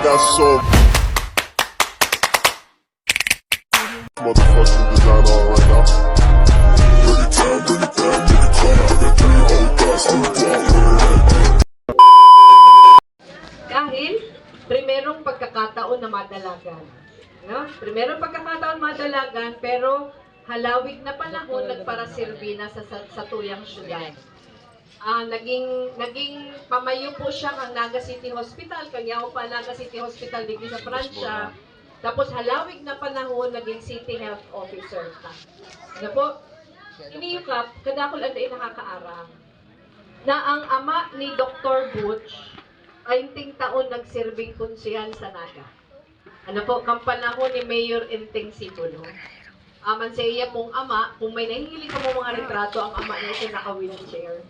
got some motherfucking design on right now. Bring it down, bring it down, bring it down. I got 3 old guys to Dahil, primerong pagkakataon na madalagan. No? Primerong pagkakataon madalagan, pero halawig na panahon nagparasirbi na sa tuyang syudad. Naging pamayo po siya ng Naga City Hospital, kanya pa Naga City Hospital dito sa Pransya. Tapos halawig na panahon naging City Health Officer ta. Ano po? Iniyukap, kadakol ang day nakakaarang. Na ang ama ni Dr. Butch ay taon nagsirbing kunsihan sa Naga. Ano po, kang panahon ni Mayor Enteng Sibulo. Aman sa iya pong ama, kung may nahihilig ka mo mga retrato, ang ama niya siya naka-wheelchair.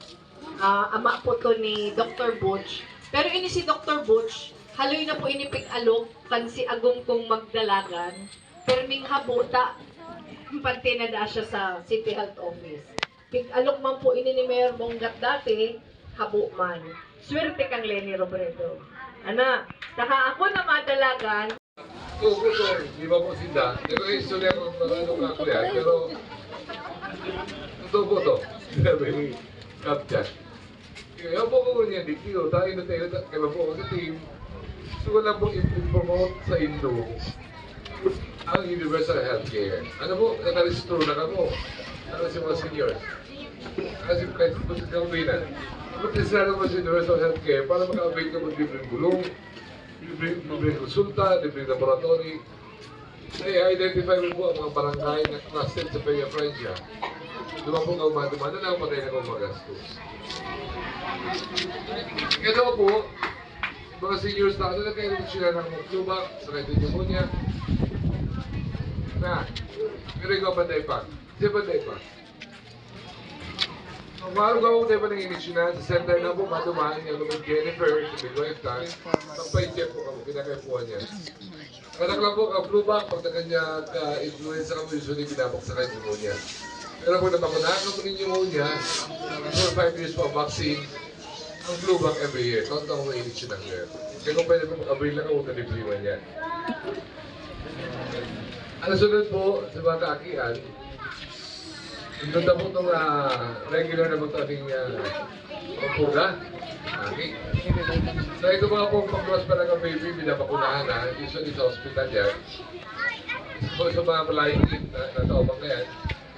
Ama po to ni Dr. Butch. Pero ini si Dr. Butch, haloy na po inipig alok, kan si Agong kong magdalagan, perming habuta, pantinada siya sa City Health Office. Pig alok man po ini ni Mayor Bonggat dati, habo man. Swerte kang Lenny Robredo. Ana, saka ako na madalagan. Tugo to, di ba po sinda? Pero yung istorya ko marunong ako yan, pero tugo to. Sabi, kaptyan. Kaya po ko niya, di ko, tayo na tayo, kaya po sa team, gusto ko lang po i-promote sa Indo ang universal healthcare. Ano po, nakarestro na kamo. Ano si mga seniors? Kasi kahit po sa kambinan. Mag-isra naman sa universal healthcare para maka-avail ka mag libreng gulong, libreng konsulta, libreng laboratory. Ay, identify mo po ang mga barangay na trusted sa Peña Francia. Diba po ka na lang patay na kong magastos. Kaya po, mga seniors na ano na kayo sila ng Mokluba, sa Red Pneumonia. Na, pero ikaw banday pa. Siya banday pa. Maaro ka kung tayo pa nang inisyonan sa center na po madumaan yung lumang Jennifer, sa midwife time, magpa-check po kamo, pinakaipuan niya. Kanak lang po, ang flu back, pag na kanya ka-influenza ka mo, usually binabak sa kanya pneumonia. Pero kung nabakunahan ka po ng pneumonia, for 5 years po ang vaccine, ang flu back every year. Kung taong mainit siya ng year. Kaya kung pwede po mag-avail lang ako, nalibriwan yan. Ano sunod po sa mga kaakian, ito na po itong regular na po ito ating pagpuga. Okay. So ito mga po pag-cross pa lang ang baby, binabakunahan na, usually sa hospital yan. So sa mga malayong na taobang na yan,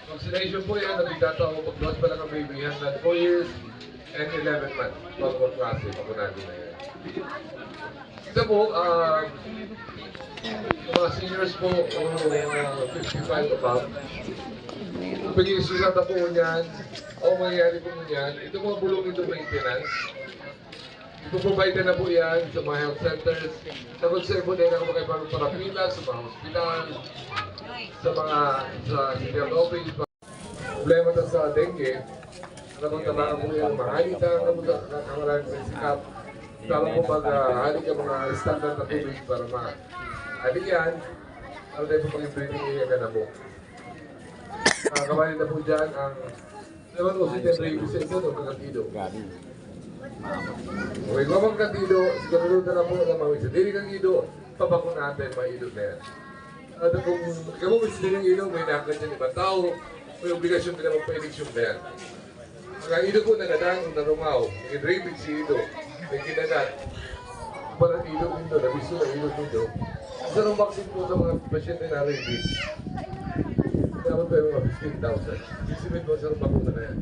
vaccination po yan, nabigdata ako pag-cross pa lang ang baby, hanggang 4 years and 11 months. Pag-cross klase, pakunado na yan. Ito po, mga seniors po, 55 above, pag-iisulat na po niyan, o mangyayari po niyan, ito mga bulong ito maintenance. Ipoprovide na po yan sa mga health centers. Nag-observe po din ako makipagong parapila sa mga hospital, sa mga City Health Office. Problema na sa dengue, tabangan po yan, mahalita, nakakawalan sa sikap. Tama po mag-halik ang mga standard na tubig para ma-halik yan. Ano tayo po pag-breathing area ka na po. Kabahin na po dyan ang naman po si Tenry Vicente o Kakantido. Okay, kung ang Kantido, siguro na po na mga isa. Dili kang ido, papakon natin mga idot na yan. At kung ikaw mo isa ng ido, may nakagad dyan ibang tao, may obligasyon nila magpa-eleksyon na yan. Mga ido po nagadang, narungaw, may rabies si ido, may kinagat. Parang ido, nabiso na ido. Isa ng vaccine po sa mga pasyente na rabies. Dapat tayo mga 15,000. Isipin mo sa bakuna na yan.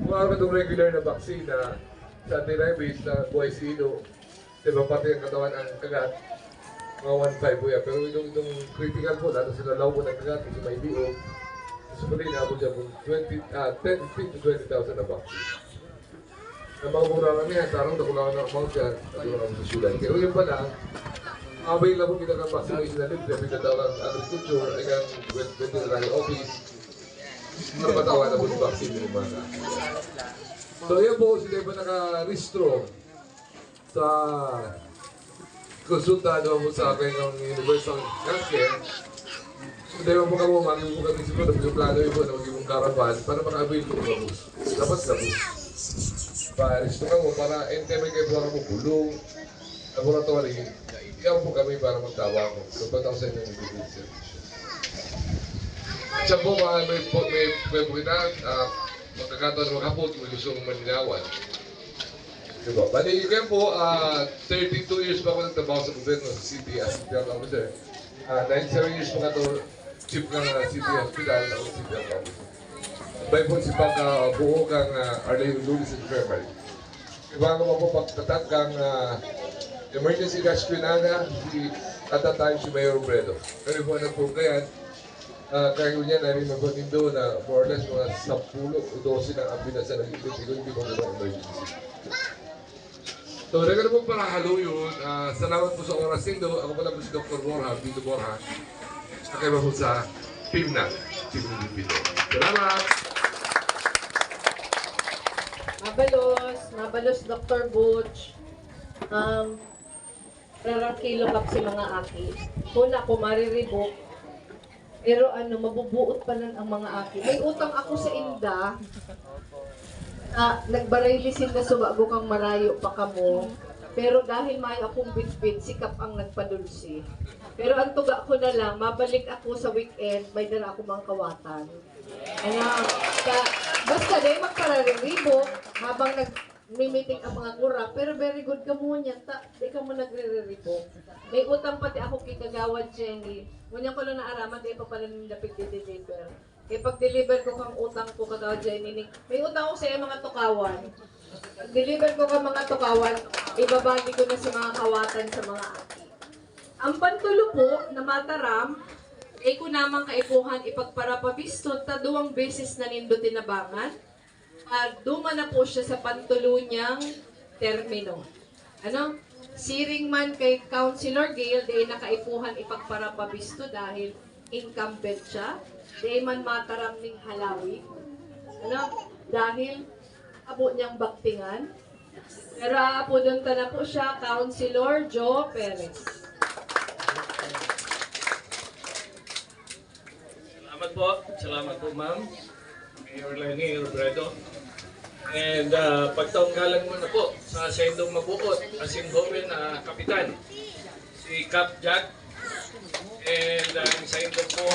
Kung ako itong regular na vaccine na sa anti-rabies na buhay si Ido, diba pati ang katawan ang kagat, mga 1.5 po yan. Pero itong critical po, lalo sila law po ng kagat, kasi may DO, gusto ko rin ako dyan kung 15 to 20,000 na vaccine. Na mga kurangan niya, tarang nakulangan ng amount yan, nakulangan sa syulan. Kaya yun pa lang, abay lang po pinag-vaccination na libre, pinatawag ang agriculture, ay ang veterinary office, napatawa na po yung vaccine ng mga. So yan po, sila ba naka-restro sa konsultado po sa akin ng Universal Healthcare. So dahil po kamo, maging po kami siguro, nag-plano yun po na maging caravan para maka-avail po ng bus. Dapat na bus. Pa-restro ka mo para anytime kayo po ako gulong, laboratory, iyan po kami para magtawa ko. Kapataw sa inyong ibigay service. Siya po, may bukinan, magkakataon ng makapot, may gusto mong maninawan. Diba? Bali, yun po, 32 years pa ako nagtrabaho sa gobyerno sa city as health officer. 97 years pa ito, chief ng city hospital, ako city health officer. Bay po si pagbuo kang Arlene Lulis Infirmary. Iba nga po pagtatag kang emergency rescue na at that time si Mayor Bredo. Pero po nagpuglayan, kaya niya namin magpanindo na more or less mga 10 o 12 ng ambulance na nag-ibig hindi mo naman emergency. So, nagano po para halo yun. Salamat po sa oras nindo. Ako pala po si Dr. Borja, Vito Borja. Nakaiba po sa team na, Team Vito. Salamat! Mabalos Dr. Butch. Rarangkilo kap si mga aki. Una ko mariribok. Pero mabubuot pa lang ang mga aki. May utang ako sa inda. Nagbaraylisin na sumago kang marayo pa kamo. Pero dahil may akong bitbit, sikap ang nagpadulsi. Pero ang tuga ko na lang, mabalik ako sa weekend, may dala ako mga kawatan. Basta dahil magparariribo, habang nag-meeting ang mga kura, pero very good ka mo niyan, di ka mo nagre-ribo. May utang pati ako kay Kagawad Jenny. Ngunyan ko lang naaraman, di pa pala nindapit di-deliver. Kaya pag-deliver ko kang utang ko, Kagawad Jenny, may utang ko sa mga tukawan. Pag-deliver ko kang mga tukawan, ibabagi ko na sa mga kawatan sa mga aki. Ang pantulo po na mataram, ay ko namang kaipuhan ipagparapabiston ta 2 beses na nindo tinabangan. Duma na po siya sa pantulo niyang termino. Siring man kay Councilor Gail, di nakaipuhan ipagparapabisto dahil incumbent siya. Di man mataram ning halawi. Dahil abo niyang baktingan. Pero po doon na po siya, Councilor Joe Perez. Salamat po ma'am, Mayor Lenny Robredo. And pagtaunggalan mo na po sa sendong mabuot, asin Homen na kapitan, si Cap Jack. And sa sendong po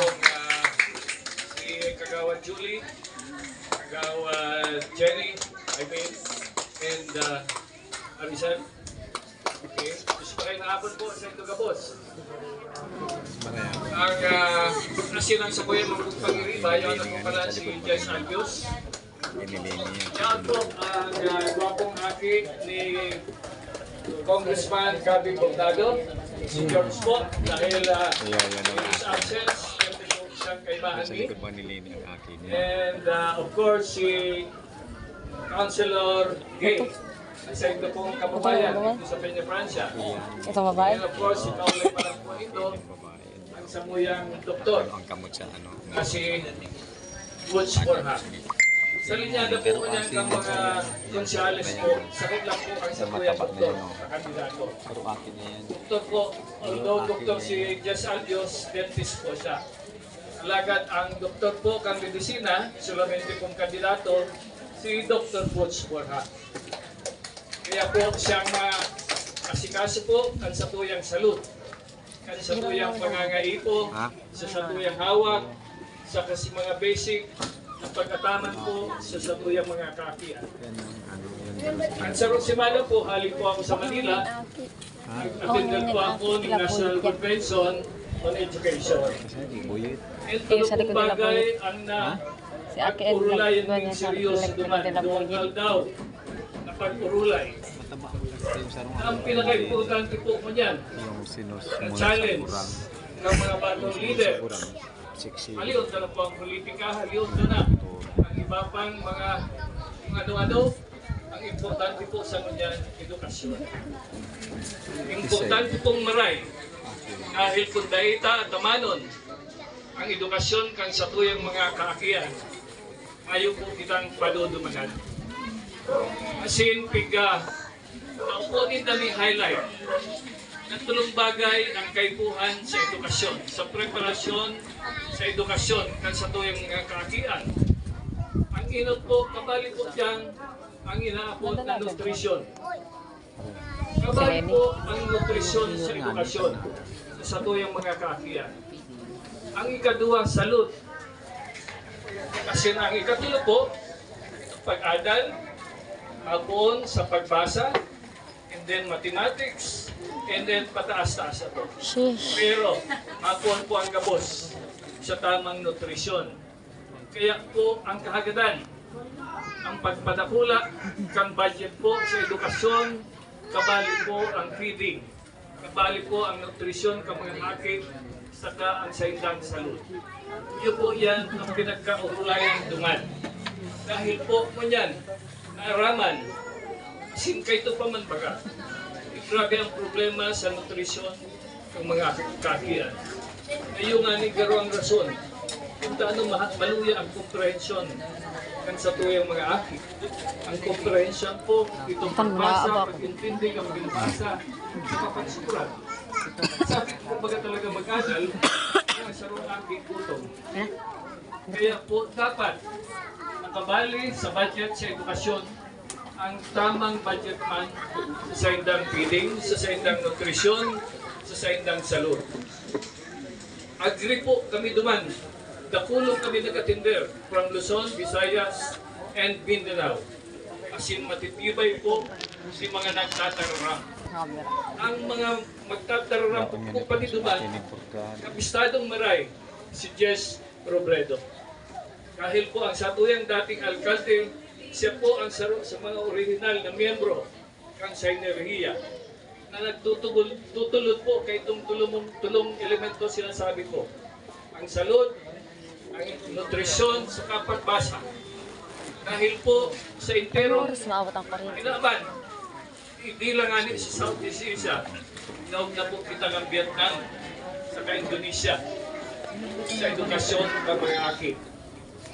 si Kagawad Julie, Kagawad Jenny, and Arisan. Okay, gusto pa kayo nakapon po sa ito kabos. Ang asinang sa kuya magpagpagiriba, yun ang pala si Jess Albios. Yan po ang gwapong aki ni Congressman Gabi Bogdado, si George po, dahil in his absence, siyang kaibahan ni. And of course, si Councilor Gay. Isa ito pong kababayan dito sa Peña Francia. Ito babae? And of course, si Kaulay pa lang po ito, ang samuyang doktor, kasi Butch Borja. Sa linyada po niyan ng mga konsyales po, sakit lang po ang samuyang doktor na kandidato. Doktor po, although doktor si Jess Albios, dentist po siya. Alagad ang doktor po kang medisina, solamente pong kandidato, si Dr. Butch Borja. Kaya po siyang asikaso po kan sa tuyang salud, kan sa tuyang pangangaipo, sa tuyang hawak, sa kasi mga basic na pagkataman po sa tuyang mga kakian. At sa Rosimano po, halik po ako sa Manila, nag-attended po ako ng National Convention on Education. And tulong bagay ang pag-urulay ng seryoso duman daw na pag-urulay. Ang pinaka-importante po mo niyan, ang challenge ng mga bagong leader. Haliot na po ang politika, haliot na ang iba pang mga ano-ano. Ang importante po sa kanyan, edukasyon. Importante pong maray, dahil kung daita at tamanon, ang edukasyon kang sa tuyang mga kaakian, ayaw po kitang padudumanan. Asin, piga, naupunin na ni highlight ng tulong bagay ang kaipuhan sa edukasyon, sa preparasyon sa edukasyon kang sa tuyang mga kaakian. Ang inot po, kabali po dyan, ang inaapot na nutrisyon. Kabali po ang nutrisyon sa edukasyon sa tuyang mga kaakian. Ang ikaduwa, salud. Kasi ang ikatulo po, pag-adal, abon sa pagbasa, and then mathematics, and then pataas-taas ito. Pero, abon po ang gabos sa tamang nutrisyon. Kaya po ang kahagadan, ang pagpadakula, kang budget po sa edukasyon, kabali po ang feeding, kabali po ang nutrisyon, kamangakit, saka ang saindang salud. Iyo po yan ang pinagkaurulayang dungan. Dahil po mo yan, naaraman, singkay ito pa man baga. Grabe ang problema sa nutrisyon ng mga kakian. Ngayon nga ni garo ang rason, kung taano maluya ang komprehensyon kan sa tuyang mga aki. Ang komprehensyon po, itong pagbasa, pag-intindi ang binabasa, sa kapagsurat. Sabi ko baga talaga mag-adal, ang sarong aki gutom. Kaya po dapat nakabali sa budget sa edukasyon ang tamang budget man sa saindang feeding, sa saindang nutrisyon, sa saindang salud. Agree po kami duman. Dakulong kami nag-attender from Luzon, Visayas, and Mindanao. Asin matitibay po si mga nagtatararang. Ang mga magtatararang po paniduman, kabistadong maray, si Jess Robredo. Kahil po ang satuyang dating alkalde, siya po ang saro sa mga original na miyembro ng Synergia na nagtutulod po kay itong tulong elemento sinasabi ko. Ang salud, ang nutrisyon sa kapagbasa. Dahil po sa intero, inaban, hindi lang nga sa Southeast Asia, inaog na po kita ng Vietnam, saka Indonesia, sa edukasyon ng mga aki.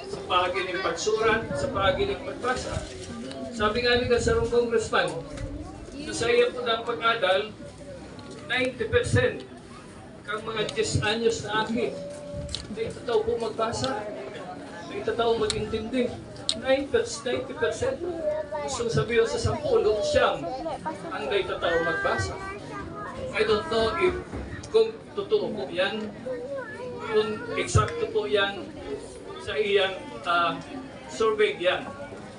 Sa pagi ng pagsurat, sa pagi ng pagbasa. Sabi nga ni Kasarong Congressman, sa iya po ng pag-adal, 90% kang mga 10 anyos na aki, hindi tataw po magbasa, hindi tataw mag-intindi. 90%. Gusto sabihin sa 10, siyang ang hindi tataw magbasa. I don't know if kung totoo po yan, kung eksakto po yan sa iyang survey yan.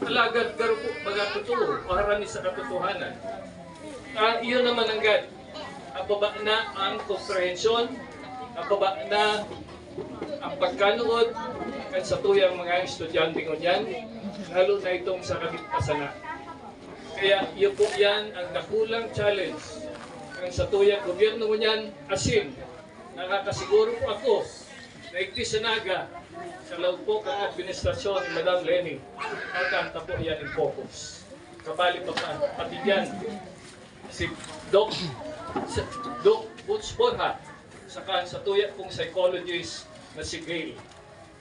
Alagad garo po baga totoo, paharani sa katotohanan. Iyon naman ang God. Ababa na ang komprehensyon, ababa na ang pagkanood at sa tuyang mga estudyante ko yan, lalo na itong sa kaligtasan. Kaya iyo po yan ang nakulang challenge ang sa tuyang gobyerno mo yan, asin nakakasiguro po ako na iktisanaga sa loob po ng administrasyon ni Madam Leni, magkanta po yan in focus. Kabali pa pati yan si Doc Butch Borja, saka sa tuya pong psychologist na si Gail.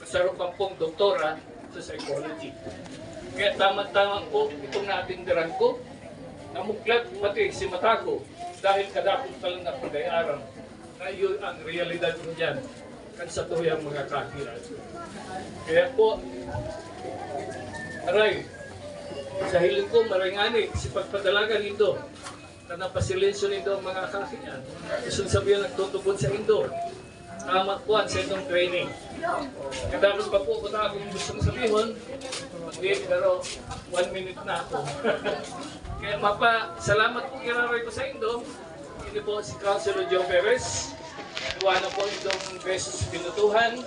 Kasarupan pong doktora sa psychology. Kaya tama-tama po itong natindiran ko, namuklat pati si Matago dahil kadakong talang na pagdayaran na yun ang realidad mo dyan kan sa tuyang mga kakiran. Kaya po, aray, sa hiling ko maringani si pagpadalagan nito na napasilensyo nito ang mga kakiran. Gusto sabihin nagtutubod sa Indo. Tama po ang sendong training. Kadamos pa po kung akong gusto sabihin, hindi, pero 1 minute na ako. Kaya salamat po kiraray ko sa Indo. Ini po si Councilor Joe Perez. Tuwa na po itong beses pinutuhan.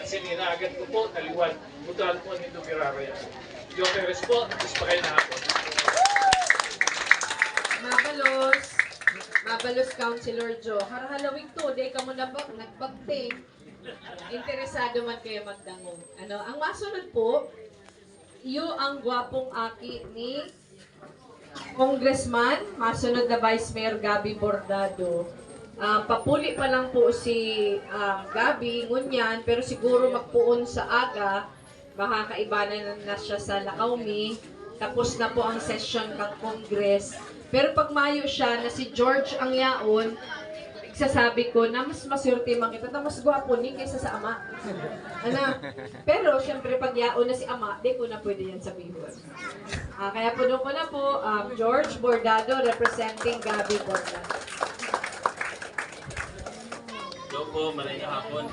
Kasi ninaagad ko po, taliwan. Butuhan po nito kiraray. Joe Perez po, tapos pa kayo na ako. Mabalos, Councilor Joe. Harahalawing to, di ka mo na nagbagting. Interesado man kayo magdangog. Ang masunod po, iyo ang gwapong aki ni Congressman, masunod na Vice Mayor Gabby Bordado. Papuli pa lang po si Gabby, ngunyan, pero siguro magpuon sa aga, baka kaibanan na siya sa Lacaume, tapos na po ang session ng Congress. Pero pag mayo siya na si George ang yaon, sasabi ko na mas maswerte man kita na mas gwapo ni kaysa sa ama. Ano? Pero syempre pag yaon na si ama, di ko na pwede yan sabihin. Kaya puno ko na po, George Bordado representing Gabi Bordado. Hello po, maray na hapon.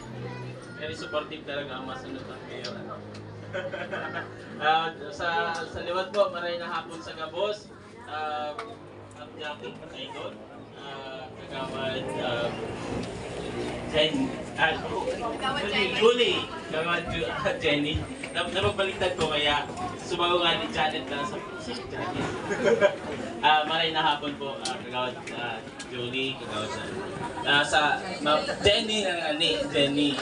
Very supportive talaga ang masunod ng mayor. Sa liwat po, maray na hapon sa Gabos. At Jackie, idol. Kagawad Julie. Kagawad Jenny. Napagbaliktad ko kaya sumago nga ni Janet na sa Janet. Maray na hapon po, kagawad Julie, kagawad Jenny na ni Jenny.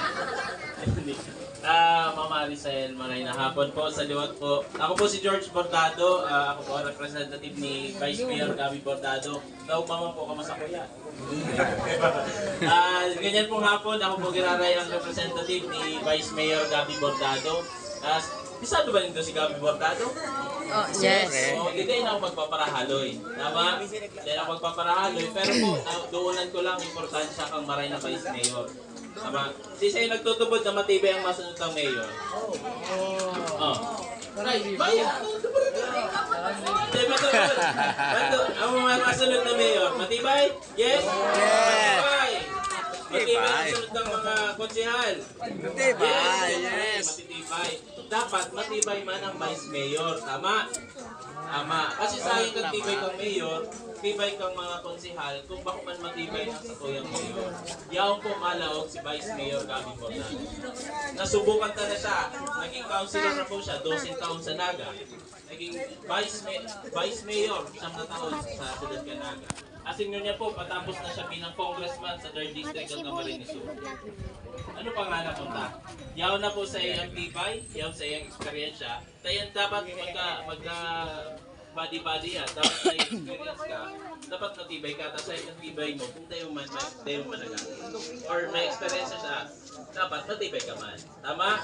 Mama Arisel, maray na hapon po sa liwat po. Ako po si George Bordado, ako po ang representative ni Vice Mayor Gabi Bordado. Mama po, kamusta kuya? Ganyan pong hapon, ako po giraray ang representative ni Vice Mayor Gabi Bordado. Bisado ba nito si Gabi Bordado? Oh, yes. Hindi kayo na ako magpaparahaloy. Tama? Hindi na ako magpaparahaloy. Pero po, doonan ko lang importansya kang maray na Vice Mayor. Tama? Si sa'yo nagtutubod na matibay ang masunod ng mayor. Oh. Right, bayan! Matutubod! Ang mga masunod na mayor, matibay? Yes? Matibay! Matibay ang sunod ng mga konsehal. Matibay, yes. Matibay. Dapat matibay man ang vice mayor. Tama? Tama. Kasi sayang kang tibay kang mayor, tibay kang mga konsehal, kung bako man matibay ang satuyang mayor. Yaong po malaog si Vice Mayor Gabi Bordado. Nasubukan ta na siya. Naging councilor na po siya, 12 taon sa Naga. Naging Vice Mayor, 9 na taon sa Sudad Canaga. Asinyo niya po, patapos na siya bilang congressman sa 3rd District ng Camarines Sur. Ano pa nga na punta? Yaw na po sa iyang tibay, yaw sa iyang eksperyensya. Tayan dapat magka body-body yan. Dapat may experience ka, dapat matibay ka. Tapos ay matibay mo, kung tayo man managang. Or may experience siya, dapat matibay ka man. Tama?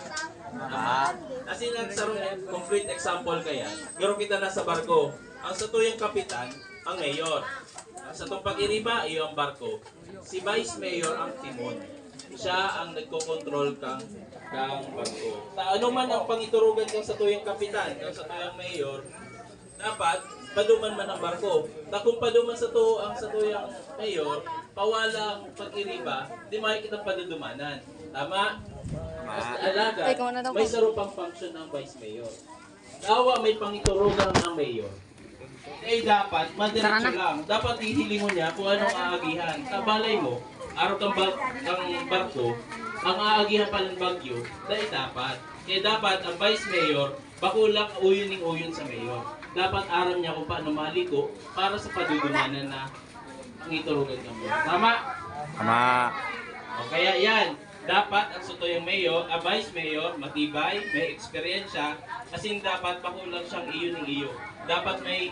Tama. Kasi nagsarong complete example kaya. Garo kita na sa barko. Ang satuyang kapitan, ang mayor. Sa itong pag-iriba, iyo ang barko. Si Vice Mayor ang timon. Siya ang nagko-control kang barko. Ano man ang pangiturugan kang sa tuyang kapitan, kang sa tuyang mayor, dapat paduman man ang barko. Kung paduman sa tuyang mayor, pawala ang pag-iriba, di makikita padudumanan. Tama? Mas alaga, may sarupang function ng Vice Mayor. Dawa may pangiturugan ng mayor. Eh dapat, madiretso lang. Dapat hihiling mo niya kung anong aagihan. Sa balay mo, araw kang barko, ang aagihan pa ng bagyo, dahil dapat. Kaya dapat, ang Vice Mayor, bakulak uyon sa Mayor. Dapat aram niya kung paano maliko para sa padudumanan na ang iturugan ng Mayor. Tama? Tama. O kaya yan, dapat ang sutoyong mayor, Vice Mayor, matibay, may eksperyensya, kasi dapat pakulang siyang iyo. Dapat may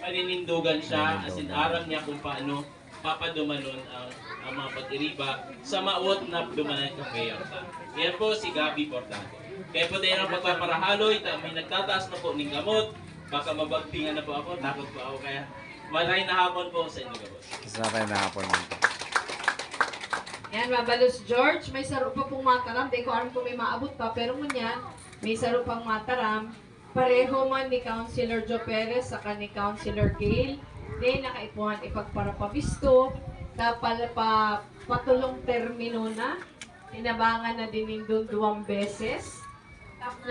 paninindugan siya, as in aram niya kung paano papadumanon ang mga pag-iriba sa maawat na dumanan kang mayor. Yan po si Gabi Bordado. Kaya po tayo ng pagpaparahaloy, may nagtataas na po ng gamot, baka mabagtingan na po ako, takot po ako, kaya maray na hapon po sa inyo gabos. Maray na hapon. Yan, Mabalos George, may saro pa pong mataram. Di ko alam kung may maabot pa, pero ngunyan, may saro pang mataram. Pareho man ni Councilor Joe Perez saka ni Councilor Gail. Di nakaipuhan ipagparapabisto. Tapal pa patulong termino na. Tinabangan na din nindun 2 beses. Tapos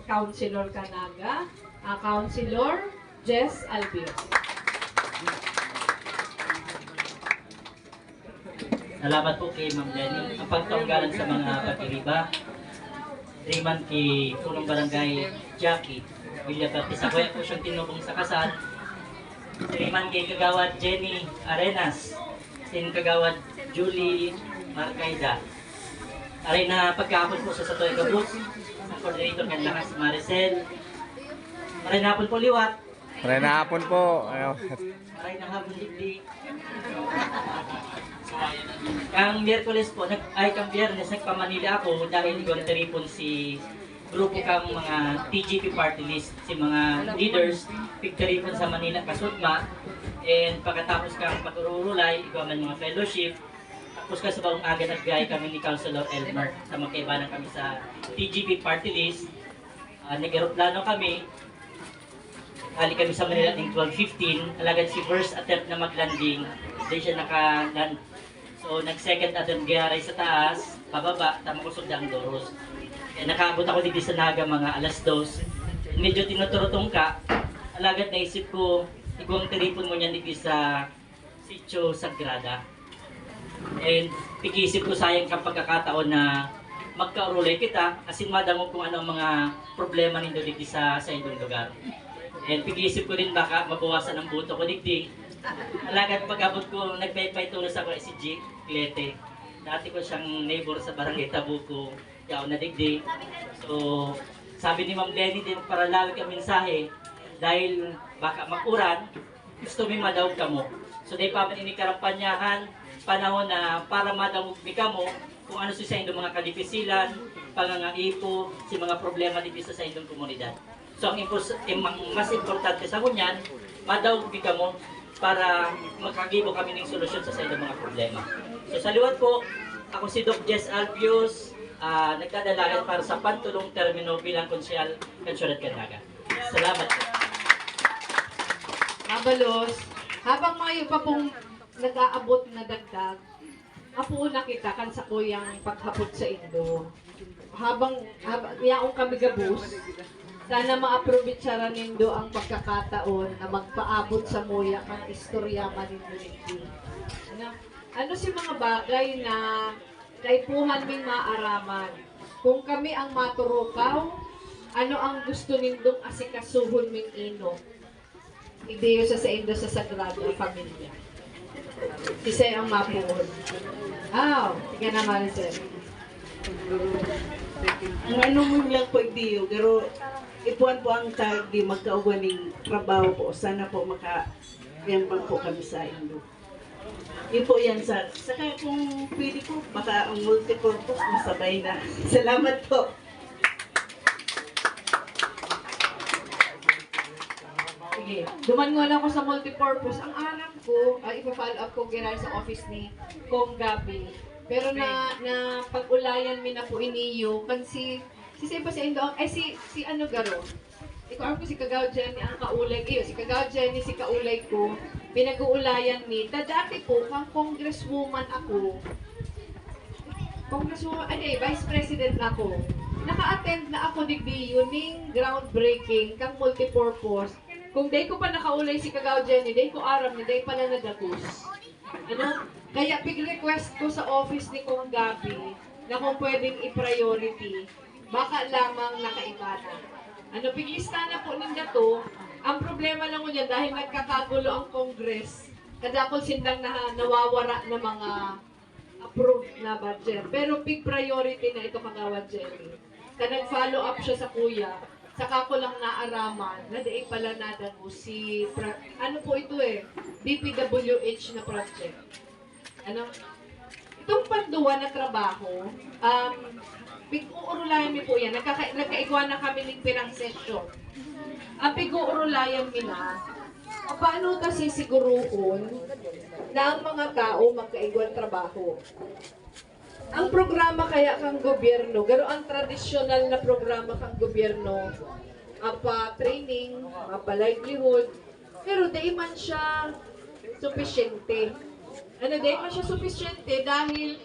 Councilor Canaga, Councilor Jess Albio. Salamat po kay Ma'am Jenny. Ang pagtanggalan sa mga pag-iriba. Riman kay Punong Barangay Jackie Villapati. Sa kuya po siyang tinubong sa kasal. Riman kay Kagawad Jenny Arenas. Sin Kagawad Julie Marcaida. Aray na pagkahapon po sa Satoy Gabus. Sa coordinator kanya si Maricel. Aray na hapon po liwat. Maray na hapon po. Aray na hapon liglig. Kang Miyerkules po, kang Biyernes, nagpamanila ako dahil gonteripon si grupo kang mga TGP party list, si mga leaders pigkaripon sa Manila kasudma, and pagkatapos kang patururulay, ikaw man mga fellowship, tapos ka sa bagong aga naggay kami ni Councilor Elmer sa magkaibanan kami sa TGP Party List. Nag-aeroplano kami, hali kami sa Manila ng 12:15, alagad si first attempt na mag-landing, hindi siya naka-land. So, nag-second attempt gayaray sa taas, pababa, tama ko sugdang doros. Nakaabot ako dito sa Naga mga alas 2. Medyo tinuturutong ka, alagad naisip ko, ikaw ang telefon mo niyan dito sa Sitio Sagrada. And pikisip ko sayang kang pagkakataon na magkaurulay kita, asin madamo kung ano ang mga problema nindo dito sa inyong lugar. And pikisip ko rin baka mabawasan ang buto ko dito. Alagad pag-abot ko, nagpaytulos ako si G. Clete. Dati ko siyang neighbor sa Barangay Tabuco, yaw na digdi. So, sabi ni Ma'am Lenny, di magparalawig ang mensahe dahil baka makuran, gusto may madawag ka mo. So, dahil pa man inikarampanyahan, panahon na para madawag ka mo kung ano sa inyong mga kadipisilan, pangangaipo, si mga problema dito sa inyong komunidad. So, ang mas importante sa kunyan, madawag ka mo para makagibo kami ng solusyon sa inyong mga problema. So, sa liwat po, ako si Doc Jess Alpius, nagdadalagan para sa pantulong termino bilang konsyal Kansyurat Candelaga. Salamat po. Mabalos, habang mayo pa pong nag-aabot na dagdag, apuuna kita kan sa kuyang paghapot sa Indo. Habang yaong kami gabus, sana ma-approve nindo ang pagkakataon na magpaabot sa muya kang istorya manindo nindo. Ano si mga bagay na kaipuhan ming maaraman? Kung kami ang maturukaw, ano ang gusto nindong asikasuhon ming ino? Ideyo sa indo sa Sagrada Familia. Isay ang mapuhon. Tiga naman sir. Ang ano mo lang po ideyo, pero ipuan po ang tag di magkaugan ng trabaho po. Sana po maka-yambang po kami sa Indo. Yun po yan sa saka kung pwede po, baka ang multi-purpose masabay na. Salamat po. Sige, dumangon ako sa multipurpose. Ang alam ko, ipa-follow up ko ginay sa office ni Kong Gabi. Pero na pag-ulayan mi na po iniyo, kan si Seba sa Indo, si ano garo? Ikaw ako si Kagaw Jenny ang kaulay iyo. Si Kagaw Jenny, si kaulay ko, pinag-uulayan ni. Dati po, kang congresswoman ako, vice president ako. Naka-attend na ako digdi yun ng groundbreaking kang multipurpose. Kung day ko pa nakaulay si Kagaw Jenny, day ko aram ni day pala nadagus. Kaya big request ko sa office ni Kong Gabi na kung pwedeng i-priority, baka lamang nakaibana. Piglista na po ninda to, ang problema lang ko niya dahil nagkakagulo ang Congress, kadakol sindang nawawara na mga approved na budget. Pero big priority na ito Kagawa Jenny. Nag-follow up siya sa kuya, saka ko lang naaraman na daig pala nadago si DPWH na project. Itong panduwa na trabaho, pig-uurulayan mi po yan, nagkaigwa na kami ng pirang session. Ang pig-uurulayan mi na, paano ta sisiguruhon na ang mga tao magkaigwan trabaho? Ang programa kaya kang gobyerno, garo ang tradisyonal na programa kang gobyerno, training, livelihood, pero di man siya sufisyente. Di man siya sufisyente dahil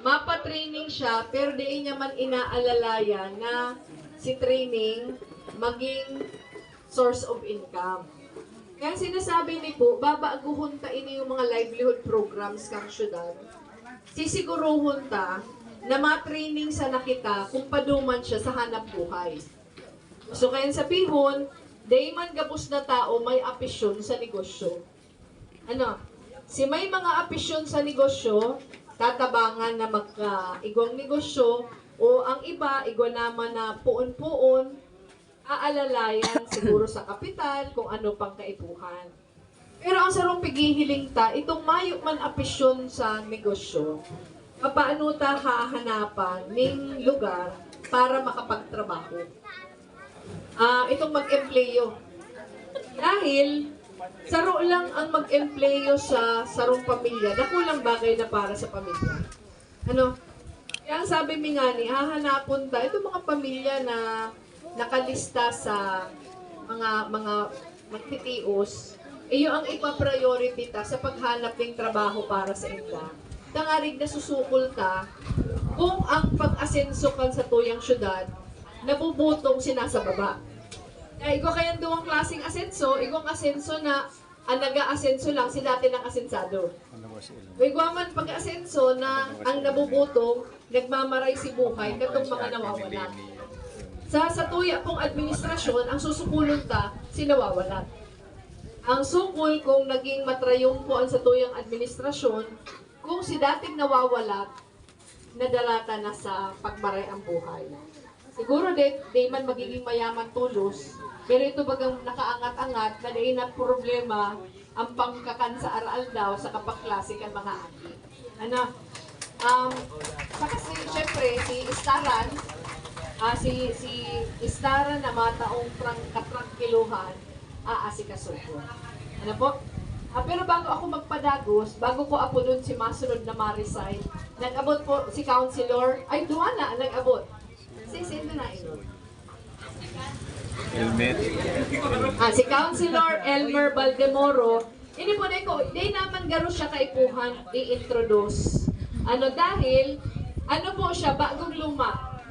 mapa-training siya, pero di niya man inaalalayan na si training maging source of income. Kaya sinasabi ni po, babaaguhon ta ini yung mga livelihood programs kang syudad. Sisiguruhon ta na ma-training sa nakita kung paduman siya sa hanap buhay. So kaya sabihon, day man gabos na tao may apisyon sa negosyo. Si may mga apisyon sa negosyo, tatabangan na magka-igwang negosyo, o ang iba, igwa naman na puon-puon, aalalayan siguro sa kapital kung ano pang kaipuhan. Pero ang sarong pigihiling ta, itong mayo man apisyon sa negosyo, paano ta hahanapan ng lugar para makapagtrabaho? Itong mag-empleyo. Dahil saro lang ang mag-empleyo sa sarong pamilya, nakulang bagay na para sa pamilya. Ano? Kaya ang sabi mi nga ni, hahanapon ta, itong mga pamilya na nakalista sa mga magtitios, iyo ang ipa-priority ta sa paghanap ng trabaho para sa inda. Tangarig na susukol ta kung ang pag-asenso kan sa tuyang syudad, nabubutong sinasa baba. Kaya ikaw kayang duwang klaseng asenso, igong asenso na ang naga-asenso lang si dati ng asensado. Igwaman pag-asenso na ang nabubutong, nagmamaray si buhay, katong mga nawawala. Sa tuya pong administrasyon, ang susukulon ta, si nawawalan. Ang sukol kung naging matrayong po ang sa tuyang administrasyon, kung si dating nawawalat, nadalata na sa pagmaray ang buhay. Siguro di man magiging mayaman tulos, pero ito bagang nakaangat-angat na di na problema ang pangkakan sa aral daw sa kapaklase kan mga aki. Ano? Saka syempre, si Istaran, si Istaran na mataong katrangkiluhan, aasikasuko. Ano po? Pero bago ako magpadagos, bago ko apulon si masunod na Marisay, nag-abot po si Councilor, ay duwana, nag-abot. Sino na ito? Si Councilor Elmer Baldemoro, ini po na ko, di naman garo siya kaipuhan i-introduce. Ano dahil, ano po siya, bagong luma.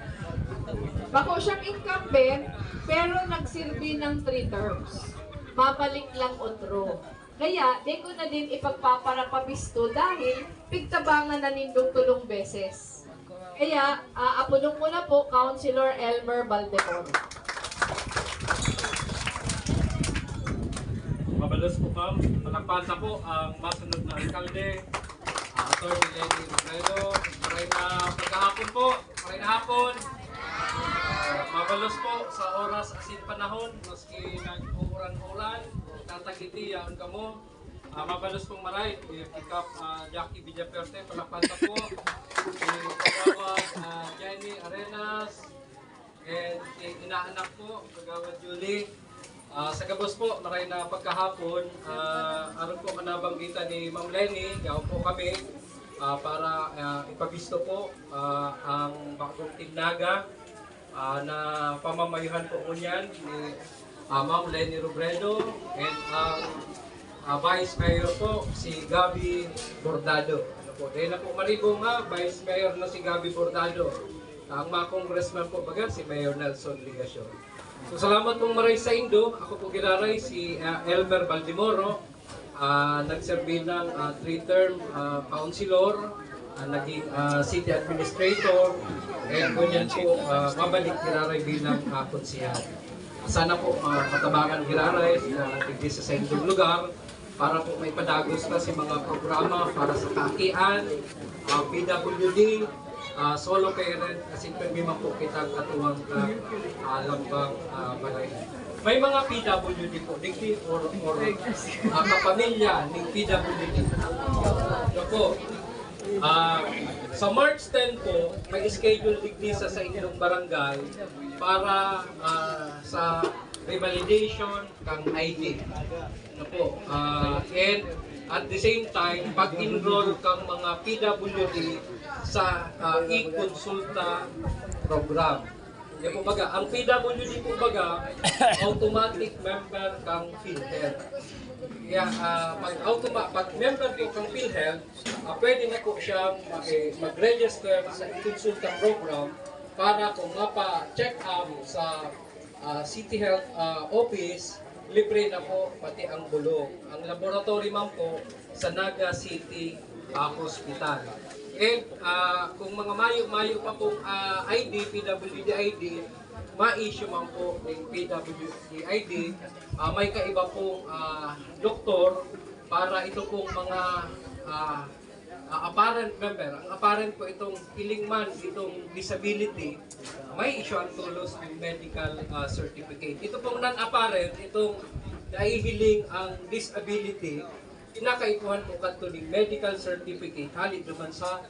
Bako siyang incumbent, pero nagsilbi ng 3 terms. Mabalik lang otro. Kaya, di ko na din ipagpaparapabisto dahil pigtabangan na nindong tulong beses. Kaya, apulong ko na po, Councilor Elmer Baldemoro. Mabalos po ma'am, palakpakan na po ang masunod na alkalde, Atty. Lenny Robredo. Maray na pagkahapon po, maray na hapon. Mabalos po sa oras asin panahon, maski nag-uuran-uran, tatagiti, yaon ka mo. Mabalos pong maray, ikap Jackie Villaperte, palakpakan na po. Kagawad Jenny Arenas, and inaanak po, Kagawad Julie. Sa gabos po, maray na pagkahapon, aron po kanabanggitan ni Ma'am Lenny, gaw po kami, para ipabisto po ang bagong Timnaga na pamamayuhan po kunyan ni Ma'am Lenny Robredo and ang Vice Mayor po, si Gabi Bordado. Dahil na po malibong Vice Mayor na si Gabi Bordado. Ang mga congressman po baga, si Mayor Nelson Ligacion. So salamat pong maray sa Indo. Ako po ginaray si Elmer Baldemoro. Nagserbi ng 3-term councilor, naging city administrator, and kunyan po mabalik ginaray bilang konsihal. Sana po matabangan ginaray tigdi sa Indong lugar para po may padagos na si mga programa para sa kakian, PWD, solo parent, kasi pwede po kita katuwang lambang balay. May mga PWD po, digdi or kapamilya ng PWD. So po, sa March 10 po, may schedule digdi sa inyong barangay para sa revalidation ng ID. Ano po, and at the same time, pag-enroll kang mga PWD sa e-consulta program. Yan po baga, ang PWD po baga, automatic member kang PhilHealth. Kaya pag member po kang PhilHealth, pwede na po siya mag-register sa e-consulta program para kung mapa-check up sa City Health Office, libre na po pati ang bulong. Ang laboratory man po sa Naga City Hospital. And kung mga mayo pa pong ID, PWD ID, ma-issue man po ng PWD ID, may kaiba pong doktor para ito pong mga apparent member. Ang apparent po itong hilingman, itong disability, may issue ang tulos ng medical certificate. Ito pong non-apparent, itong naihiling ang disability, pinakaipuhan po kanto ng medical certificate, halit naman sa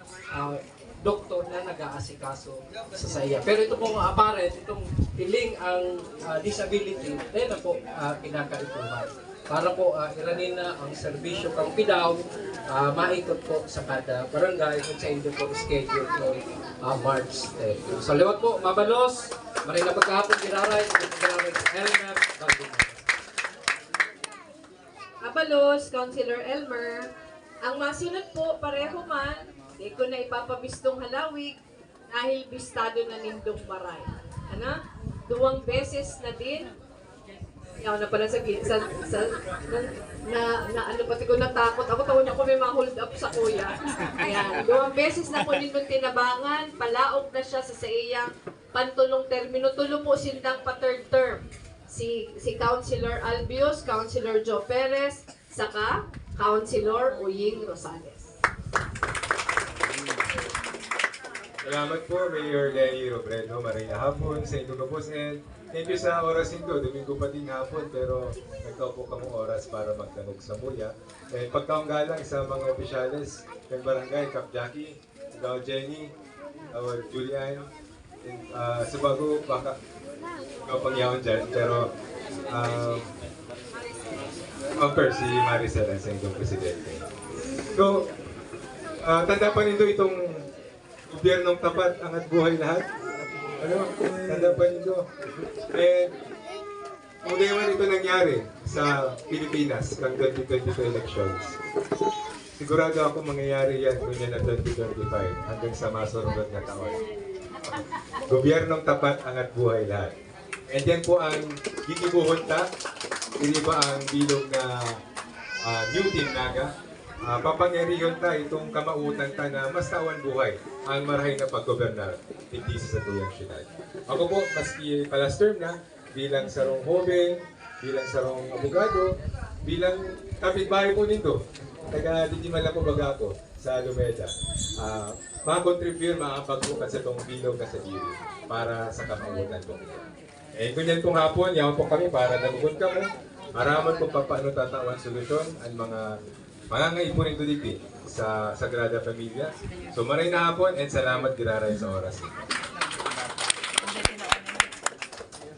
doktor na nag-aasikaso sa saya. Pero ito pong apparent, itong iling ang disability, dahil na po kinakaituhan. Para po iranin na ang serbisyo kang PIDAW, maikot po sa kada barangay kung sa inyo po schedule po March 10. So liwat po, mabalos, maray na pagkahapon giraray, giraray Elmer, Abalos, Councilor Elmer. Ang masunod po, pareho man, di ko na ipapabistong halawig dahil bistado na nindong maray. Ano? 2 beses na din. Yaw na pala sa ano pati ko natakot. Ako taon ako may ma-hold up sa kuya. Ayan. 2 beses na po nindong tinabangan. Palaog na siya sa iyang pantulong termino. Tulo po sindang pa third term. Si Councilor Albios, Councilor Joe Perez, saka Councilor Uying Rosales. Salamat po, Mayor Lenny Robredo, Marina hapon sa inyo kapos, and thank you sa oras nito. Domingo pa din hapon, pero nagkaupo ka mong oras para magtanog sa muya. And pagkaong galang sa mga opisyales ng barangay, Kap Jackie, ikaw Jenny, Julian, and sa bago, baka ikaw pangyaon dyan, pero first, si Maricel ang sa inyong presidente. So, tanda pa nito itong gobyernong tapat, angat buhay lahat. Ano? Tanda pa nito. And kung man ito nangyari sa Pilipinas ng 2022 elections, sigurado ako mangyayari yan kung yan na 2025 hanggang sa masurunod na taon. Gobyernong tapat, angat buhay lahat. And yan po ang gigibuhunta, hindi ba ang bilog na New Team Naga. Papangyarihan ta itong kamautan ta na mas tawan buhay ang marahay na paggobernar hindi sa tuyang syudad. Ako po, maski palas term na, bilang sarong joven, bilang sarong abogado, bilang kapitbahay po nito, taga Didiman po baga ako sa Lumeda, makakontribute, makapagbukat sa itong bilog na sa diri para sa kamautan po nito. Eh, kunyan pong hapon, yaman po kami para nagugun ka mo, maraman kung paano tatawan solusyon ang mga mangangaipon ito dito sa Sagrada Familia. So maray na hapon and salamat giraray sa oras.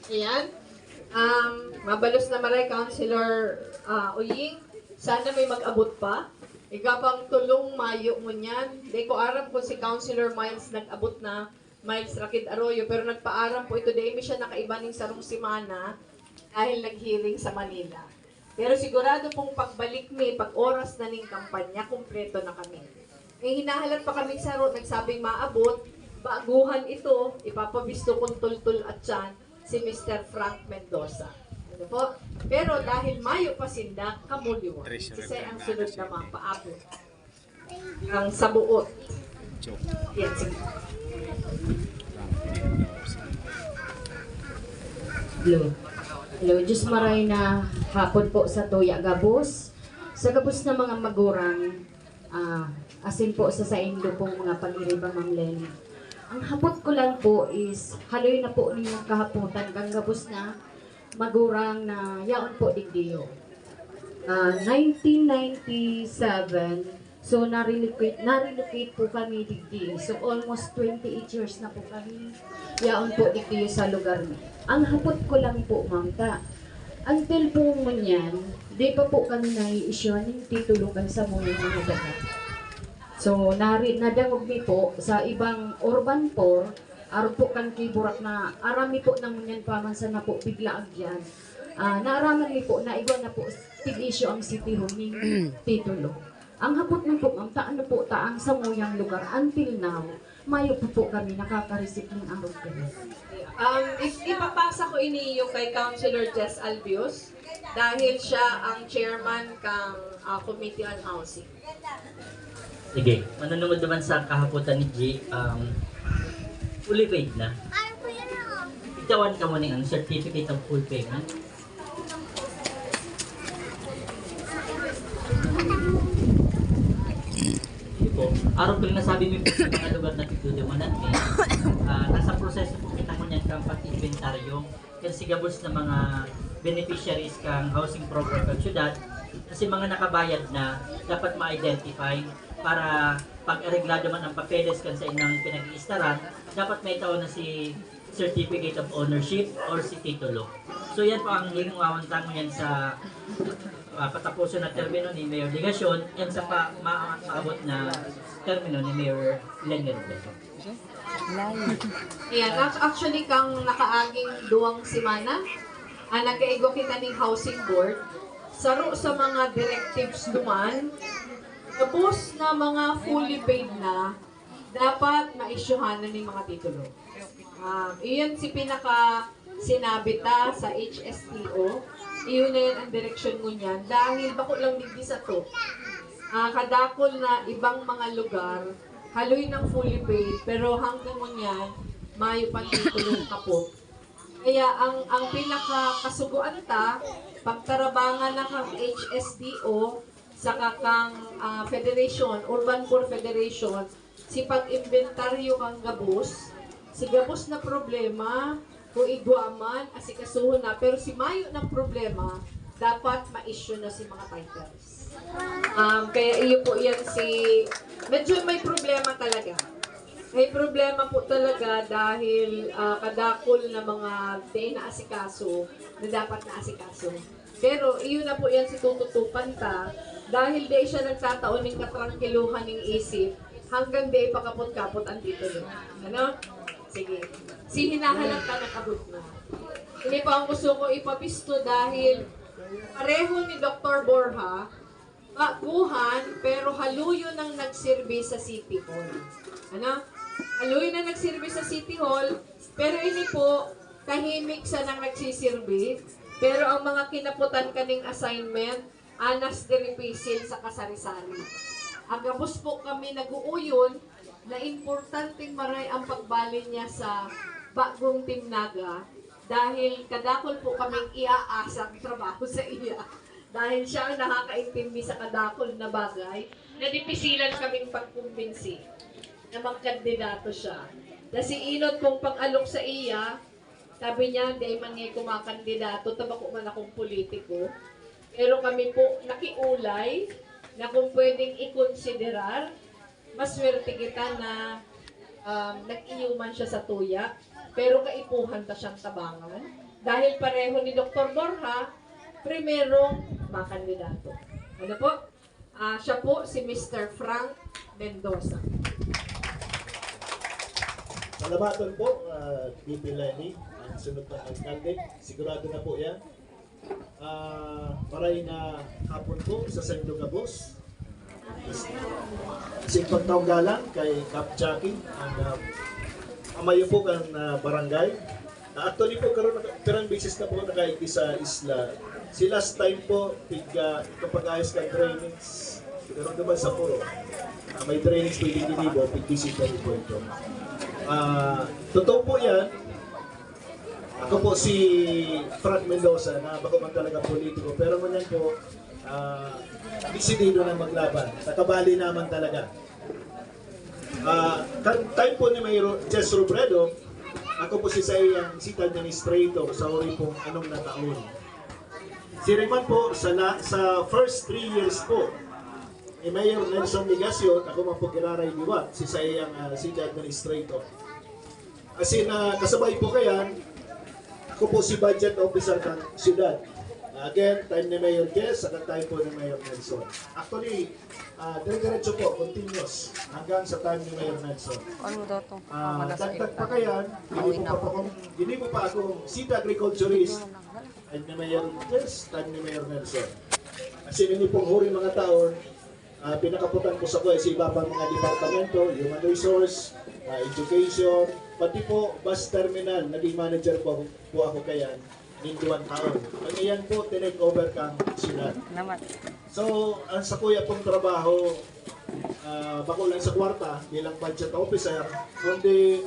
Ayan. Mabalos na maray, Councilor Uying. Sana may mag-abot pa. Ikaw pang tulong mayo mo niyan. Di ko aram kung si Councilor Miles nag-abot na, Miles Rakid Arroyo, pero nagpaaram po ito, di siya nakaiba ng sarong simana dahil nag-hearing sa Manila. Pero sigurado pong pagbalik mi, pag oras na ning kampanya, kumpleto na kami. May hinahalat pa kami sa road, nagsabing maabot, baguhan ito, ipapabisto kong tultul at tiyan, si Mr. Frank Mendoza. Ano po? Pero dahil Mayo pa sinda, kamuliwan. Kasi ang sunod na mapaabot. Ang sabuot. Yan, sige. Hello, Diyos maray na hapon po sa Tuya Gabos. Sa Gabos na mga magurang, asin po sa indo pong mga pag-iriba, Ma'am Lenny. Ang hapot ko lang po is, haloy na po ninyong kahaputan kang Gabos na magurang na yaon po digdiyo. 1997, so na-relocate po kami digdi. So almost 28 years na po kami yaon po digdiyo sa lugar niya. Ang hapot ko lang po, Ma'am, until po mo niyan, di pa po kami na-i-issue ng titulugan sa mga dagat. So, nadangog mi po sa ibang urban po, araw po kan kiburak na arami po ng munyan pamansan na po bigla agyan. Naaraman mi po na iba na po tig-issue ang city hall ng titulo. Ang hapot na po, Ma'am, ano po taang sa muyang lugar until now, mayo po kami nakaka-receive ng araw po. Ipapasa ko iniyo kay Councilor Jess Albios dahil siya ang chairman ng Committee on Housing. Sige, manunungod naman sa kahaputan ni G, fully paid na. Itawan ka mo ng certificate of full payment. Araw ko lang nasabi mo po sa mga lugar na pagdudumanan nasa proseso po kita mo niyan kang pag-inventaryo kasi gabos na mga beneficiaries kang housing program ng syudad kasi mga nakabayad na dapat ma-identify para pag areglado man ang papeles kan sa inyong pinag-iistaran, dapat may tao na si Certificate of Ownership or si titulo. So yan po ang hinungawantang yan sa patapusin na termino ni Mayor Ligasyon yan sa maabot na termino ni Mayor Lenny Robredo. Ayan, actually kang nakaaging duwang simana, nagkaigo kita ng Housing Board, saro sa mga directives duman, tapos na mga fully paid na, dapat maisyuhan na ng mga titulo. Iyon si pinaka sinabi ta sa HSTO, iyon na yan ang direksyon mo niyan, dahil bako lang digdi sa to. Kadakol na ibang mga lugar, haloy ng fully paid, pero hanggang mo niyan, mayo pang titulo kapo. Kaya ang pinaka kasuguan ta, pagtarabangan na kang HSDO, sa kakang federation, Urban Poor Federation, si pag-inventaryo kang gabos, si gabos na problema, kung igwaman, asikasuhon na, pero si mayo ng problema, dapat ma-issue na si mga titles. Kaya iyo po yan medyo may problema talaga. May problema po talaga dahil kadakol na mga day na asikaso na dapat na asikaso. Pero iyo na po yan si tututupan ta dahil day siya nagtataon ng katrangkiluhan ng isip hanggang day pakapot-kapot ang titulo. Ano? Sige. Si hinahalang ka nakabot na. Hindi pa ang gusto ko ipapisto dahil pareho ni Dr. Borja, baguhan pero haluyo nang nagsilbi sa City Hall. Ano? Haluyo na nagsilbi sa City Hall, pero ini po tahimik sa nang nagsisilbi. Pero ang mga kinaputan kaning assignment, anas diripisin sa kasari-sari. Agabos po kami nag-uuyon na importanteng maray ang pagbali niya sa bagong Team Naga dahil kadakol po kaming iaasang trabaho sa iya. Dahil siya ang nakakaintindi sa kadakol na bagay, na dipisilan kaming pagkumbinsi na magkandidato siya. Na si Inod pong pang-alok sa iya, sabi niya, hindi man ngayon kumakandidato, tabako man akong politiko. Pero kami po nakiulay na kung pwedeng ikonsiderar, maswerte kita na nag-iyuman siya sa tuya, pero kaipuhan ta siyang tabangan. Dahil pareho ni Dr. Borja, primerong makandidato. Ano po? Siya po si Mr. Frank Mendoza. Salamatan po, VP Lenny, ang sunod na alkalde. Sigurado na po yan. Maray na hapon po sa Sendo Gabos. Singpang taong galang kay Cap Jackie, ang amayo po kan barangay. Actually po, karang basis na po nakaiti sa isla. Si last time po, itong pag-ayos ka trainings, pero naman sa puro. May trainings po yung dinibo, pagkisita po ito. Totoo po yan. Ako po si Frank Mendoza na bako man talaga politiko, pero manyan po disidido na maglaban. Nakabali naman talaga. Time po ni Mayor Jess Robredo, ako po si Sayang City Administrator sa uri pong anong na taon. Si Riman po sa first 3 years po ni Mayor Nelson Ligasyon, ako man po kiraray liwat, si Sayang City Administrator. As in, kasabay po kayan, ako po si Budget Officer ng siyudad. Again, time ni Mayor Jess, at time po ni Mayor Nelson. Actually, dire-diretso po, continuous, hanggang sa time ni Mayor Nelson. Dagdag pa kayan, hindi po pa ako city agriculturist, time ni Mayor Jess, time ni Mayor Nelson. Kasi hindi pong huri mga taon, pinakaputan ko sa ko si ibabang mga departamento, human resource, education, pati po bus terminal, naging manager po ako kayan, ninduan taon. Ang iyan po, tinake over kang siyudad. So, ang sa kuya pong trabaho, bako lang sa kwarta, bilang budget officer, kundi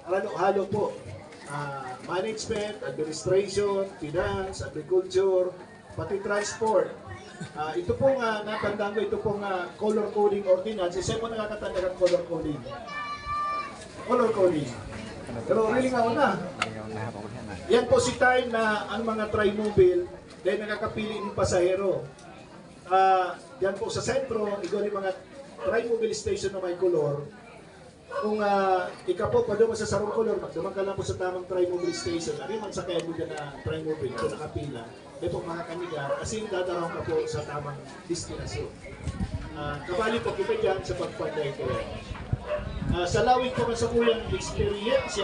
halo po, management, administration, finance, agriculture, pati transport. Ito pong natandaan ko, ito pong color coding ordinance. Isa mo nakakatanda ng color coding. Color coding. Pero really nga una. Yan po si time na ang mga tri-mobile dahil nakakapili ng pasahero. Yan po sa sentro, ito rin mga tri-mobile station na may color, kung ikaw po, pa duman sa sarong color, magduman ka lang po sa tamang tri-mobile station, ari man sa kaya mo na tri-mobile, so nakapila, may po mga kaniga, kasi dadaraw ka po sa tamang destinasyon. Kabali po kita dyan sa pagpanday ko. Sa lawig po sa kuyang experience,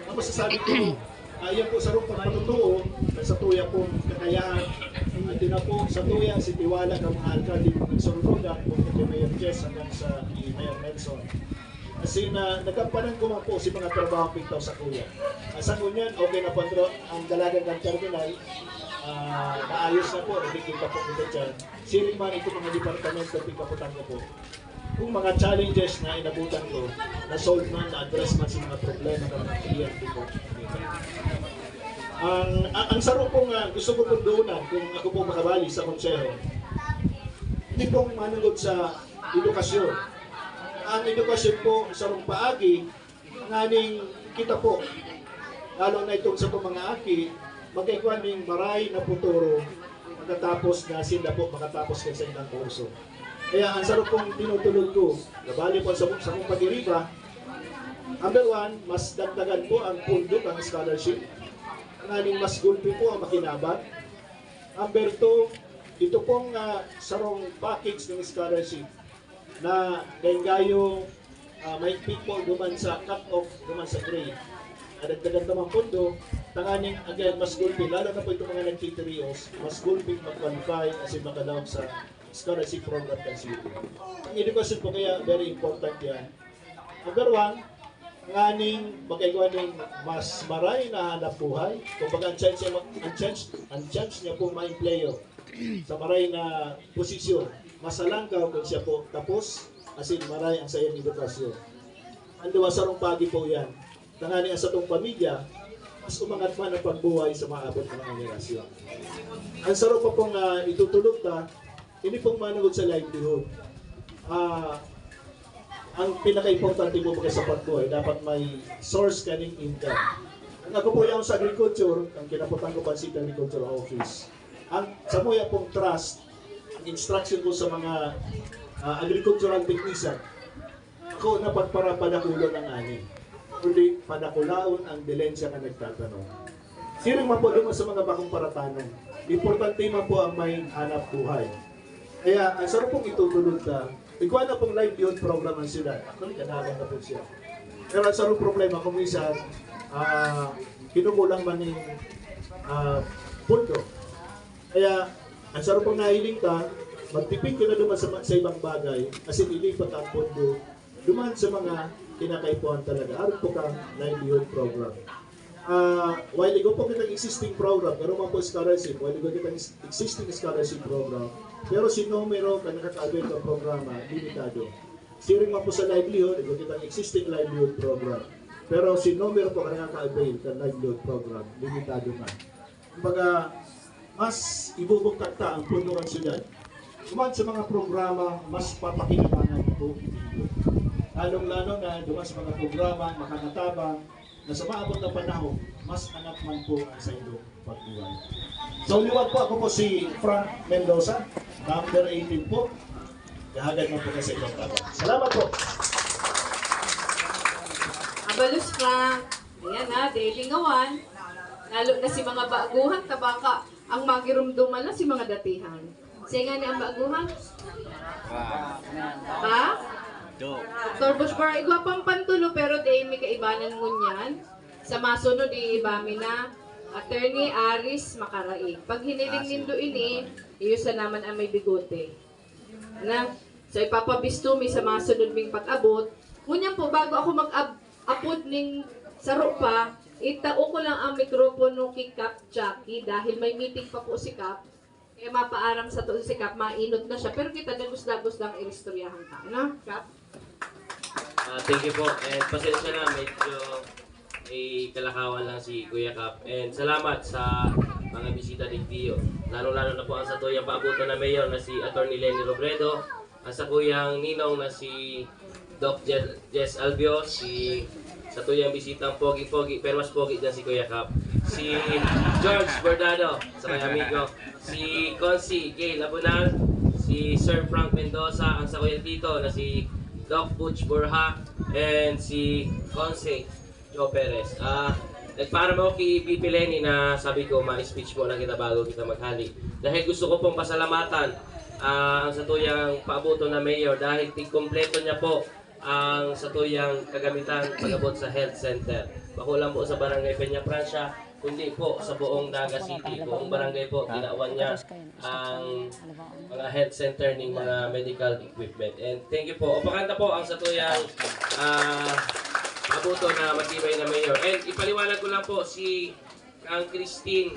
ang masasabi ko, yan po sa rong pagpatutuo, sa tuya po kakayahan, at na po sa tuya si Tiwala ng mga alkalde ng Sorsogon, kung ito Mayor Jess hanggang sa Mayor Nelson. Kasi nagkampanan ko man po si mga trabaho pintaw sa kuya. Sa kunyan, okay na po ang dalagang ng terminal, naayos na po, nagkikita po kita dyan. Siring man ito mga departamento, pikaputan ko po. Kung mga challenges na inabutan ko, na-solve man, na-address man sa mga problema ng mga kliyente ko. Ang saro pong gusto ko tundunan kung ako po makabali sa konseho, hindi pong manungod sa edukasyon. Ang edukasyon po sa rong paagi, nganing kita po, lalo na itong sa mga aki, magkaikuan ng maray na puturo, magkatapos na sila po makatapos sa ilang kurso. Kaya ang sarap pong tinutulog ko, nabali po sa kong pag-iriba, number 1, mas dagdagan po ang pundok, ang scholarship. Nganing mas gulpi po ang makinabang. Number 2, ito pong sarong package ng scholarship na gayo may pick po duman sa cut-off, duman sa grade. Dagdagan naman pundo, tanganing again mas gulpi, lalo na po itong mga nagtiterios, mas gulpi mag-qualify kasi makadawag sa scholarship program kasi ito. Ang edukasyon po kaya very important yan. Number 1, nganing magkagawa ng mas maray na hanap buhay. Kung baga ang chance niya po ma-empleyo sa maray na posisyon. Masalangkaw kung siya po tapos, asin maray ang sayang edukasyon. Ang duwasarong pagi po yan. Tanganing ang sa itong pamilya, mas umangat man ang pagbuhay sa maabot ng mga generasyon. Ang sarap pa pong itutulog ta, hindi pong manungod sa livelihood. Ang pinaka-importante po mga sa pagbuhay, dapat may source kaning income. Ang ako po yung sa agriculture, ang kinaputan ko pa si Agriculture Office. Ang sa muya pong trust, ang instruction ko sa mga agricultural technician, ako na pagparapadakulaon ng ani. Kundi padakulaon ang dilensya na nagtatanong. Siring man po doon sa mga bagong paratanong. Importante man po ang may hanap buhay. Kaya ang sarap pong itutulog na, ikaw na pong livelihood program ng sila. Actually, kanagan na po siya. Pero ang sarap problema kung minsan, kinukulang man yung pundo. Kaya ang sarap pong nahiling ka, magtipid ko na duman sa ibang bagay, kasi ilipat ang pundo, duman sa mga kinakaipuan talaga. Aron po kang livelihood program. While ikaw po kitang existing program, pero man po scholarship, while ikaw kitang existing scholarship program, pero si numero ka nakaka-avail ng programa, limitado. Siring man po sa livelihood, ikaw kitang existing livelihood program. Pero si numero po ka nakaka-avail ng livelihood program, limitado man. Kumbaga, mas ibubugtak ta ang puno ng siyudad. Duman sa mga programa, mas papakinabangan po ito. Lalong-lalo na duman sa mga programa, makanatabang, na sa maabot na panahon, mas anak man po ang sa iyong pagbuhay. So, liwag po ako po si Frank Mendoza, number 18 po. Kahagad man po kasi iyong tabang. Salamat po! Abalus Frank, ayan ha, daily ngawan. Lalo na si mga baguhan, tabaka ang magirumduman na si mga datihan. Sige nga ni ang baguhan? Ha? Dr. Bushbar, igwa pang pantulo pero di may kaibanan mo niyan. Sa masunod, iibami na Attorney Aris Makaraig. Pag hiniling nindo ini, iyo sa naman ang may bigote. Na? So ipapabisto mi sa masunod ming pag-abot. Ngunyan po, bago ako mag-upload ning saro pa, itao ko lang ang mikropono kay Cap Jackie dahil may meeting pa po si Cap. Kaya mapaaram sa to si Cap, mainot na siya. Pero kita dagos-dagos lang ilistoryahan ka. Ano, Cap? Thank you po. And pasensya na, medyo may kalakawan lang si Kuya Cap. And salamat sa mga bisita ng Dio. Lalo-lalo na po ang sa tuyang paabutan na mayor na si Atty. Lenny Robredo. Ang sa kuyang ninong na si Doc Jess Albio. Si sa tuyang bisitang pogi-pogi, pero mas pogi dyan si Kuya Cap. Si George Bordado, sa kay amigo. Si Consi Gay Labunal. si Sir Frank Mendoza, ang sa kuya dito na si Doc Butch Borja, and si Conse Joe Perez. Nagpaalam ako kay VP Lenny na sabi ko, ma-speech mo na kita bago kita maghali. Dahil gusto ko pong pasalamatan ang satuyang paabuto na mayor dahil tig-kompleto niya po ang satuyang kagamitan pag-abot sa health center. Bako lang po sa Barangay Peña Francia, kundi po sa buong Naga City. Buong barangay po, ginawan niya ang mga health center ng mga medical equipment. And thank you po. Upakanta po ang satuyang abuto na matibay na mayor. And ipaliwanag ko lang po si ang Christine,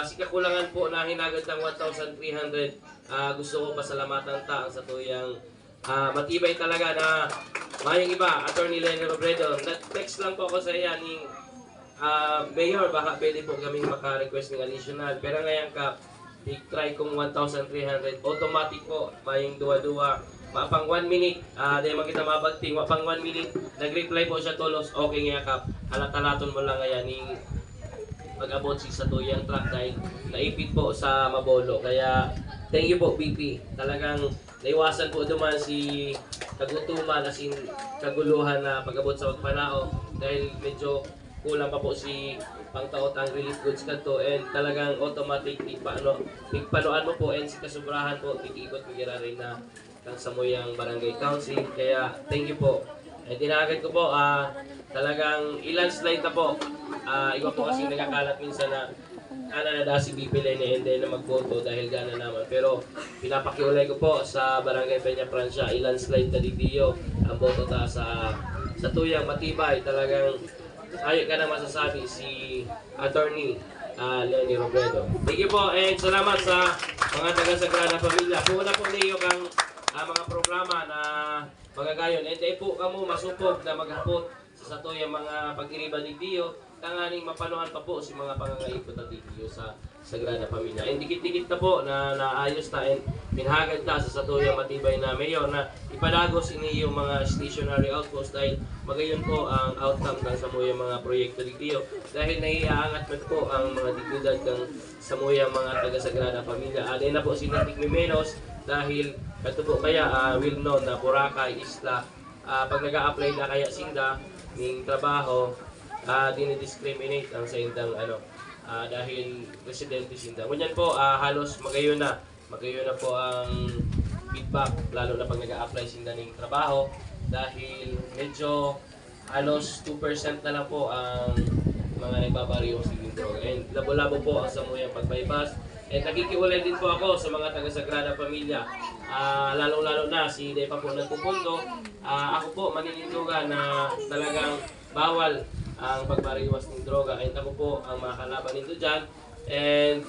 si kakulangan po na hinagad ng 1,300. Gusto ko pasalamatan ta ang satuyang matibay talaga na mayang iba, Attorney Lenny Robredo. Nag-text lang po ako sa iya ni Mayor, baka pwede po kaming maka-request ng additional. Pero ngayon ka, i-try kong 1,300. Automatic po, mayang duwa-duwa. Mapang 1 minute, dahil makita mabagting, mapang 1 minute, nag-reply po siya tulos, okay nga kap, halatalaton mo lang ngayon ng pag-abot si sa tuyang truck dahil naipit po sa Mabolo. Kaya, thank you po, BP. Talagang naiwasan po duman si kagutuman, as in kaguluhan na pag-abot sa Magpanao dahil medyo kulang pa po si pangtaot ang relief goods kanto and talagang automatic tigpanoan mo po and si kasubrahan po tig-ikot migira rin na kang samuyang barangay council. Kaya thank you po. And tinaagad ko po talagang ilan slide na po. Iba po kasi nagkakalat minsan na na si BP Lenny and then na magboto dahil gana naman. Pero pinapakiulay ko po sa Barangay Peña Francia, ilan slide na didiyo ang boto ta sa tuyang matibay. Talagang ayaw ka na masasabi si Attorney Lenny Robredo. Thank you po and salamat sa mga taga-Sagrada Pamilya. Puna po niyo kang mga programa na magagayon. And po kamo masupog na maghapot sa tuyang mga pag-iriba ni Dio. Tanganing mapanuhan pa po si mga pangangaipot at Dio sa Sagrada Pamilya. And dikit-dikit na po na naayos na and pinahagad na sa satuyang matibay na mayor na ipadagos ini yung mga stationary outpost dahil magayon po ang outcome ng samuyang mga proyekto ni Dio. Dahil naiaangat na po ang mga dignidad ng samuyang mga taga-Sagrada Pamilya. Aday na po si Natik Mimenos dahil ito po kaya will know na Boracay, Isla, pag nag-a-apply na kaya sinda ng trabaho, dinidiscriminate ang sa indang dahil residente sinda. Kunyan po halos magayon na po ang feedback lalo na pag nag-a-apply sinda ng trabaho dahil medyo halos 2% na lang po ang mga nagbabariyo sa droga. And labo-labo po ang samuyang pagbaybas. And nakikiulay din po ako sa mga taga-Sagrada Pamilya. Lalong-lalo na si Depa po nagpupundo. Ako po maninindugan na talagang bawal ang pagbariwas ng droga. And ako po ang makakalaban nito dyan. And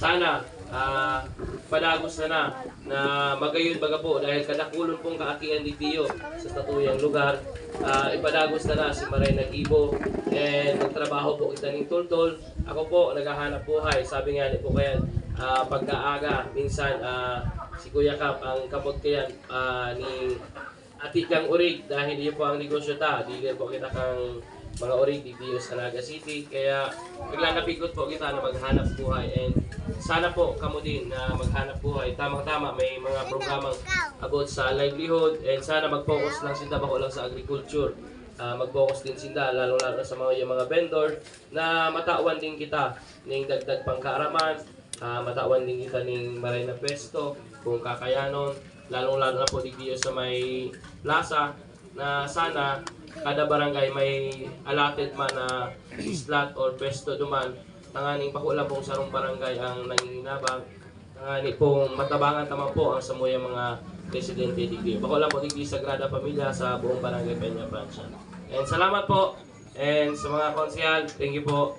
sana padagos na magayon baga po dahil kadakulon pong kaakian di Pio sa tatuyang lugar. Ipadagos na si Maray Nag-Ibo and nagtrabaho po kita ng tultol. Ako po naghahanap buhay. Sabi nga po kaya pagkaaga minsan si Kuya Kap ang kapot kayan ni Atikang Urig dahil yun po ang negosyo ta. Di po kita kang mga orig dito sa Naga City. Kaya naglalapikot po kita na maghanap buhay and sana po kamo din na maghanap buhay. Tamang-tama may mga programang about sa livelihood and sana mag-focus lang sinda bako lang sa agriculture. Mag-focus din sinda lalo-lalo sa mga vendor na matawan din kita ng dagdag pangkaaraman, matawan din kita ng maray na pwesto kung kakayanon, lalo-lalo na po dito sa may plaza na sana kada barangay may allotted man na slot or pwesto duman. Tanganing pakula pong sarong barangay ang nanginginabang. Tanganing pong matabangan naman po ang samuyang mga residente dito. Pakula po dito sa Sagrada Pamilya sa buong barangay Peña Francia. And salamat po. And sa mga konsehal, thank you po.